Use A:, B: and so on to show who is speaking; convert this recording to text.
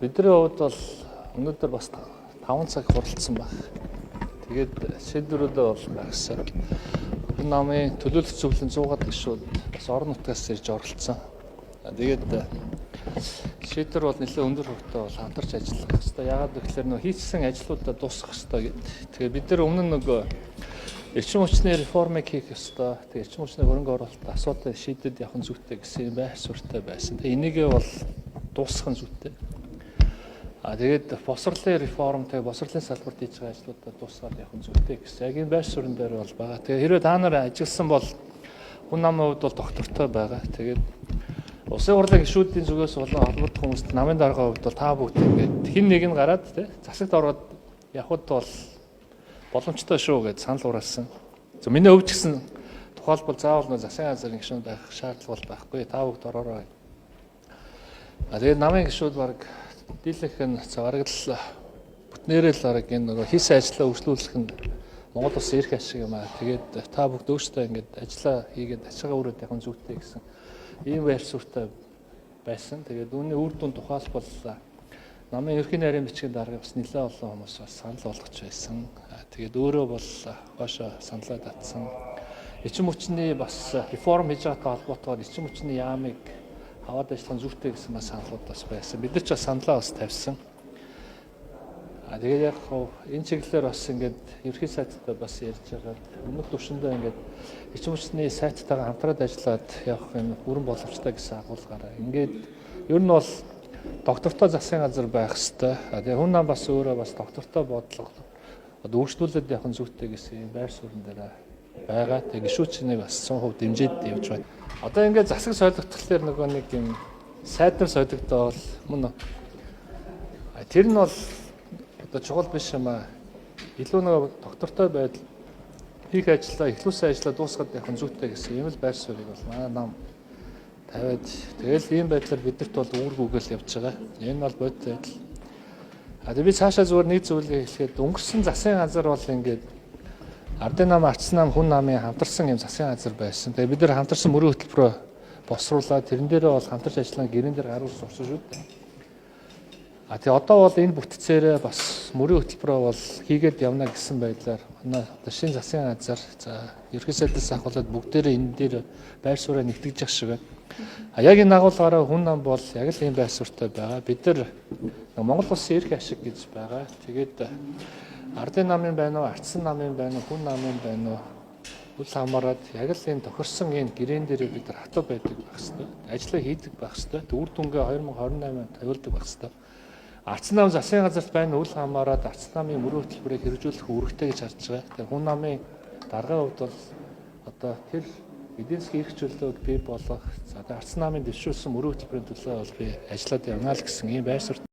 A: Бидний хувьд бол өнөөдөр бас 5 цаг хуралдсан баг. Тэгээд шийдвэрүүдээ бол гаргасан. Хүн намын төлөөлөх зөвлөлийн 100 гишүүд бас орон нутгаас ирж оролцсон. Тэгээд шийдвэр бол нэлээд өндөр хөвгтэй бол хамтарч ажиллах хэрэгтэй. Яагаад гэвэл нөө хийсэн ажлуудаа дуусгах хэрэгтэй гэдэг. Тэгээд бид нар өмнө нөгөө эрчим хүчний реформыг хийх ёстой. Тэгээд эрчим хүчний хөрөнгө оруулалт асуудлыг шийдэд явах зүйтэй гэсэн байр суурьтай байсан. Тэгээд энийгээ бол дуусгах нь зүйтэй. Тэгээд босрлын реформ, тэгээд босрлын салбарт хийж байгаа ажлуудаа дуусгаад явах нь зүйтэй гэсэн. Яг энэ байр суурин дээр бол байгаа. Тэгээд хэрвээ та нар ажилласан бол хүн намын хувьд бол доктортой байгаа. Тэгээд улсын хурлын гишүүдийн зүгээс болон холбогдох хүмүүст намын даргын хувьд бол та бүгд ингээд хин нэг нь гараад засагт ороод явхад бол боломжтой шүү гэж санал хураасан. Миний хувьд ч гэсэн тухайлбал заавал нөө засгийн газрын гишүүн байх шаардлага байхгүй. Та бүгд ороорой. Тэгээд намын гишүүд баг дийлэнх нь бараг л бүтнээрээ л бараг энэ нөгөө хийсэн ажлаа үргэлжлүүлэх нь Монгол улсын эрх ашиг юм аа. Тэгээд та бүгд өөрсдөө ингээд ажиллаа хийгээд ачаагаа өрөөд явах нь зүйтэй гэсэн ийм байр суурьтай байсан. Тэгээд үүний үр дүн тухайлбал намын ерхий нарийн бичгийн дарга бас нэлээд олон хүмүүс бас санал болгож байсан. Тэгээд өөрөө бол хоошоо саналаа татсан. Эрчим хүчний бас реформ хийж байгаатай холбоотойгоор эрчим хүчний яамыг аваад ажиллах зүйтэй гэсэн бас саналууд бас байсан. Бид нар ч бас саналаа бас тавьсан. Тэгээд яг энэ чиглэлээр бас ингээд ерхий сайттай бас ярьж байгаа. Өмнөх төвшөндөө ингээд эрчим хүчний сайттайгаа хамтраад ажиллаад явах энэ бүрэн боломжтой гэсэн агуулгаараа. Ингээд ер нь бол доктортой засгийн газар байх хэвээр. Тэгээд хүн нам бас өөрөө бас доктортой бодлого өөрчлүүлээд явах зүйтэй гэсэн байр суурин дээр байгаа. Тэгээд гишүүчнийг бас 100% дэмжиж явж байна. Одоо ингээд засаг солигдтолоор нөгөө нэг юм сайднаар солигдоод мөн тэр нь бол одоо чухал биш юм аа. Илүү нөгөө доктортой байдал хийх ажлаа, эхлүүлсэн ажлаа дуусгаад явах зүйтэй гэсэн ийм л байр суурийг бол манай нам тавиад тэгэл ийм байдлаар бидэрт бол үүрэг үгэл явж байгаа. Энэ бол бодит байдал. Тэгээд би цаашаа зүгээр нэг зүйлийг хэлэхэд өнгөрсөн засгийн газар бол ингээд Ардын нам, Ардсан нам, хүн намын хамтарсан юм засгийн газар байсан. Тэгээд бид нар хамтарсан мөрийн хөтөлбөрөөр босруулаад тэрэн дээрээ бол хамтарч ажиллана гэрэн дээр гаруул сурсан шүү дээ. Тэгээд одоо бол энэ бүтцээрээ бас мөрийн хөтөлбөрөө бол хийгээд явна гэсэн байдлаар манай шинэ засгийн газар за ерхий сайдаас ахуулаад бүгдээрээ энэ дээр байр сууриа нэгтгэж явах шиг байна. Яг энэ агуулгаараа хүн нам бол яг л ийм байр суурьтай байгаа. Бид нар Монгол улсын эрх ашиг гэж байгаа. Тэгээд Ардын намын байна уу, Ардсан намын байна уу, хүн намын байна уу үл хамааран яг л энэ тохирсон энэ гэрээн дээр бид нар хатуу байдаг байх хэвээр. Ажлаа хийдэг байх хэвээр. Үр дүнгээ 2028-нд тавиулдаг байх хэвээр. Ардсан нам засгийн газарт байна үл хамааран Ардсан намын мөрийн хөтөлбөрийг хэрэгжүүлэх үүрэгтэй гэж харж байгаа. Тэгэхээр хүн намын даргын хувьд бол одоо тэр эдийн засгийн эрх чөлөөг бий болгох, за Ардсан намын дэвшүүлсэн мөрийн хөтөлбөрийн төлөө бол би ажиллаад явна л гэсэн ийм байр суурь